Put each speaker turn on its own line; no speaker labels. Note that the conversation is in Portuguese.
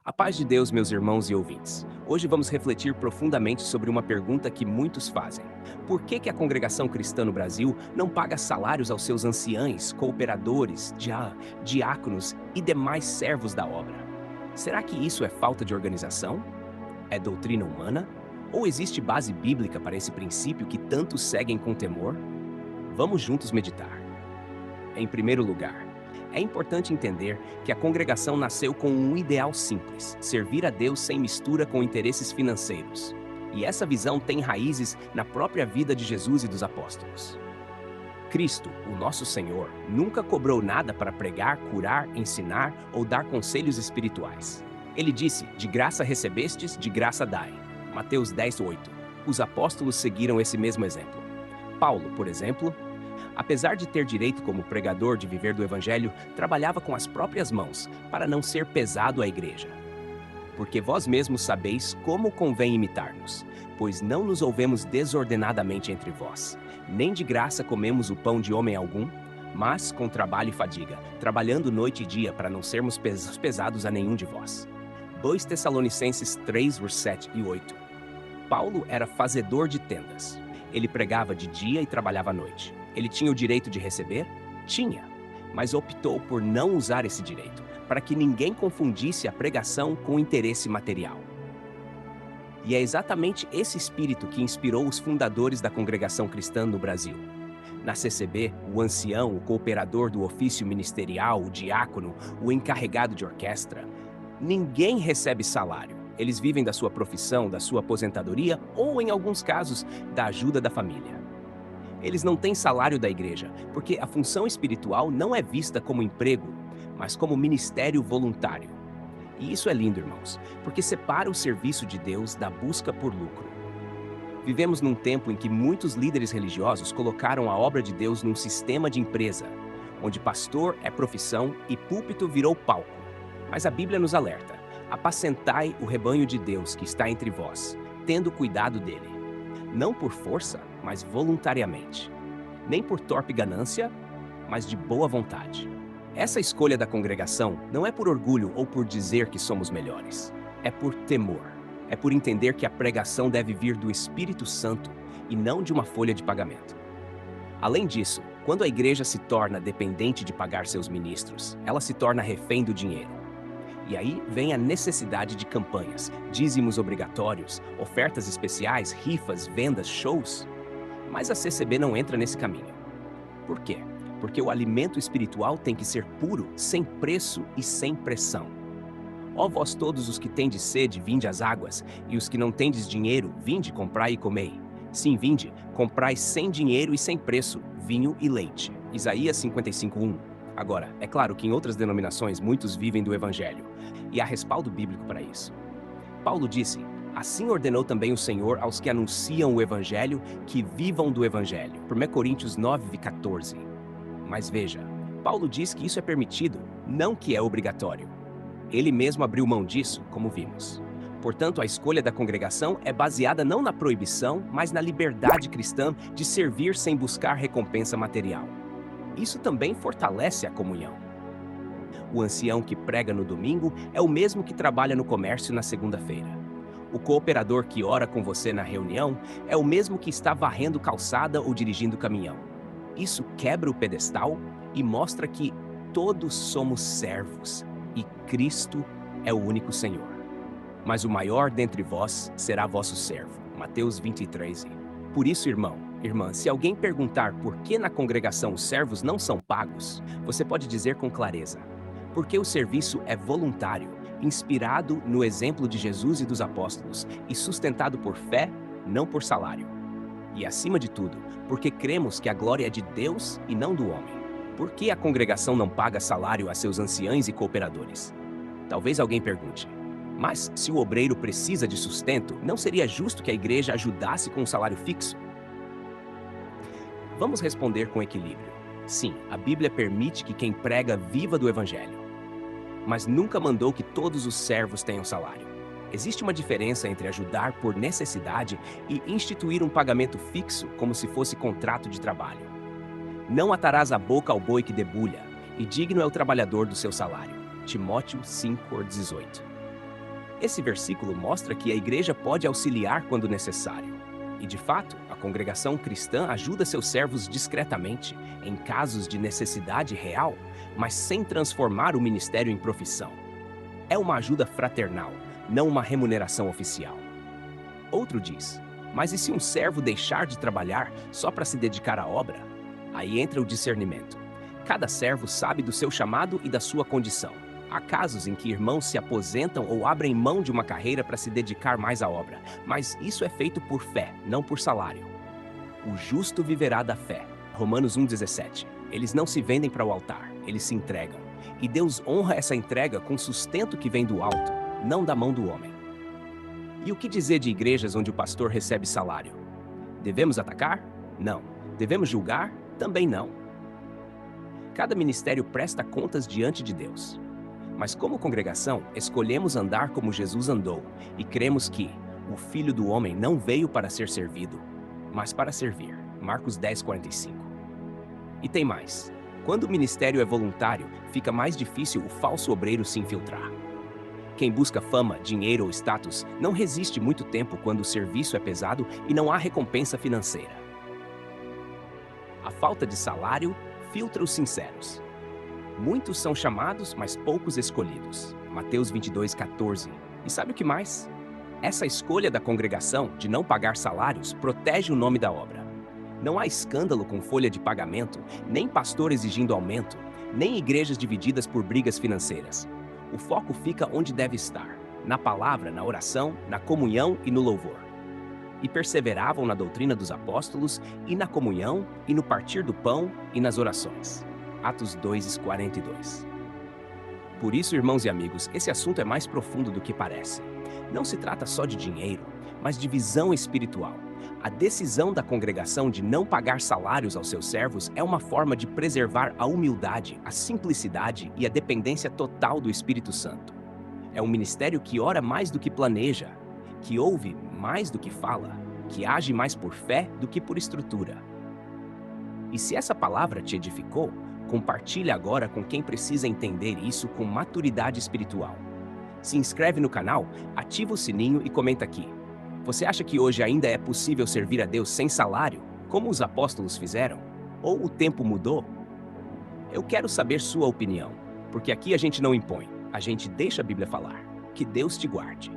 A paz de Deus, meus irmãos e ouvintes. Hoje vamos refletir profundamente sobre uma pergunta que muitos fazem. Por que a congregação cristã no Brasil não paga salários aos seus anciães, cooperadores, diáconos e demais servos da obra? Será que isso é falta de organização? É doutrina humana? Ou existe base bíblica para esse princípio que tantos seguem com temor? Vamos juntos meditar. Em primeiro lugar, é importante entender que a congregação nasceu com um ideal simples: servir a Deus sem mistura com interesses financeiros. E essa visão tem raízes na própria vida de Jesus e dos apóstolos. Cristo, o nosso Senhor, nunca cobrou nada para pregar, curar, ensinar ou dar conselhos espirituais. Ele disse: "De graça recebestes, de graça dai." Mateus 10:8. Os apóstolos seguiram esse mesmo exemplo. Paulo, por exemplo, apesar de ter direito como pregador de viver do evangelho, trabalhava com as próprias mãos, para não ser pesado à igreja. Porque vós mesmos sabeis como convém imitar-nos, pois não nos ouvemos desordenadamente entre vós, nem de graça comemos o pão de homem algum, mas com trabalho e fadiga, trabalhando noite e dia para não sermos pesados a nenhum de vós. 2 Tessalonicenses 3, 7 e 8. Paulo era fazedor de tendas. Ele pregava de dia e trabalhava à noite. Ele tinha o direito de receber? Tinha, mas optou por não usar esse direito, para que ninguém confundisse a pregação com interesse material. E é exatamente esse espírito que inspirou os fundadores da congregação cristã no Brasil. Na CCB, o ancião, o cooperador do ofício ministerial, o diácono, o encarregado de orquestra, ninguém recebe salário. Eles vivem da sua profissão, da sua aposentadoria ou, em alguns casos, da ajuda da família. Eles não têm salário da igreja, porque a função espiritual não é vista como emprego, mas como ministério voluntário. E isso é lindo, irmãos, porque separa o serviço de Deus da busca por lucro. Vivemos num tempo em que muitos líderes religiosos colocaram a obra de Deus num sistema de empresa, onde pastor é profissão e púlpito virou palco. Mas a Bíblia nos alerta: apacentai o rebanho de Deus que está entre vós, tendo cuidado dele. Não por força, mas voluntariamente. Nem por torpe ganância, mas de boa vontade. Essa escolha da congregação não é por orgulho ou por dizer que somos melhores. É por temor. É por entender que a pregação deve vir do Espírito Santo e não de uma folha de pagamento. Além disso, quando a igreja se torna dependente de pagar seus ministros, ela se torna refém do dinheiro. E aí vem a necessidade de campanhas, dízimos obrigatórios, ofertas especiais, rifas, vendas, shows. Mas a CCB não entra nesse caminho. Por quê? Porque o alimento espiritual tem que ser puro, sem preço e sem pressão. Ó vós todos os que tendes sede, vinde às águas, e os que não tendes dinheiro, vinde, comprai e comei. Sim, vinde, comprai sem dinheiro e sem preço, vinho e leite. Isaías 55:1. Agora, é claro que em outras denominações muitos vivem do evangelho, e há respaldo bíblico para isso. Paulo disse: "Assim ordenou também o Senhor aos que anunciam o evangelho que vivam do evangelho." 1 Coríntios 9:14. Mas veja, Paulo diz que isso é permitido, não que é obrigatório. Ele mesmo abriu mão disso, como vimos. Portanto, a escolha da congregação é baseada não na proibição, mas na liberdade cristã de servir sem buscar recompensa material. Isso também fortalece a comunhão. O ancião que prega no domingo é o mesmo que trabalha no comércio na segunda-feira. O cooperador que ora com você na reunião é o mesmo que está varrendo calçada ou dirigindo caminhão. Isso quebra o pedestal e mostra que todos somos servos e Cristo é o único Senhor. Mas o maior dentre vós será vosso servo. Mateus 23. Por isso, irmã, se alguém perguntar por que na congregação os servos não são pagos, você pode dizer com clareza: porque o serviço é voluntário, inspirado no exemplo de Jesus e dos apóstolos e sustentado por fé, não por salário. E acima de tudo, porque cremos que a glória é de Deus e não do homem. Por que a congregação não paga salário a seus anciães e cooperadores? Talvez alguém pergunte: mas se o obreiro precisa de sustento, não seria justo que a igreja ajudasse com um salário fixo? Vamos responder com equilíbrio. Sim, a Bíblia permite que quem prega viva do evangelho, mas nunca mandou que todos os servos tenham salário. Existe uma diferença entre ajudar por necessidade e instituir um pagamento fixo como se fosse contrato de trabalho. Não atarás a boca ao boi que debulha, e digno é o trabalhador do seu salário. Timóteo 5:18. Esse versículo mostra que a igreja pode auxiliar quando necessário. E, de fato, a congregação cristã ajuda seus servos discretamente, em casos de necessidade real, mas sem transformar o ministério em profissão. É uma ajuda fraternal, não uma remuneração oficial. Outro diz: mas e se um servo deixar de trabalhar só para se dedicar à obra? Aí entra o discernimento. Cada servo sabe do seu chamado e da sua condição. Há casos em que irmãos se aposentam ou abrem mão de uma carreira para se dedicar mais à obra, mas isso é feito por fé, não por salário. O justo viverá da fé. Romanos 1,17. Eles não se vendem para o altar, eles se entregam. E Deus honra essa entrega com sustento que vem do alto, não da mão do homem. E o que dizer de igrejas onde o pastor recebe salário? Devemos atacar? Não. Devemos julgar? Também não. Cada ministério presta contas diante de Deus. Mas como congregação, escolhemos andar como Jesus andou e cremos que o Filho do Homem não veio para ser servido, mas para servir. Marcos 10:45. E tem mais. Quando o ministério é voluntário, fica mais difícil o falso obreiro se infiltrar. Quem busca fama, dinheiro ou status não resiste muito tempo quando o serviço é pesado e não há recompensa financeira. A falta de salário filtra os sinceros. Muitos são chamados, mas poucos escolhidos. Mateus 22:14. E sabe o que mais? Essa escolha da congregação de não pagar salários protege o nome da obra. Não há escândalo com folha de pagamento, nem pastor exigindo aumento, nem igrejas divididas por brigas financeiras. O foco fica onde deve estar, na palavra, na oração, na comunhão e no louvor. E perseveravam na doutrina dos apóstolos, e na comunhão, e no partir do pão, e nas orações. Atos 2:42. Por isso, irmãos e amigos, esse assunto é mais profundo do que parece. Não se trata só de dinheiro, mas de visão espiritual. A decisão da congregação de não pagar salários aos seus servos é uma forma de preservar a humildade, a simplicidade e a dependência total do Espírito Santo. É um ministério que ora mais do que planeja, que ouve mais do que fala, que age mais por fé do que por estrutura. E se essa palavra te edificou, compartilhe agora com quem precisa entender isso com maturidade espiritual. Se inscreve no canal, ativa o sininho e comenta aqui. Você acha que hoje ainda é possível servir a Deus sem salário, como os apóstolos fizeram? Ou o tempo mudou? Eu quero saber sua opinião, porque aqui a gente não impõe, a gente deixa a Bíblia falar. Que Deus te guarde.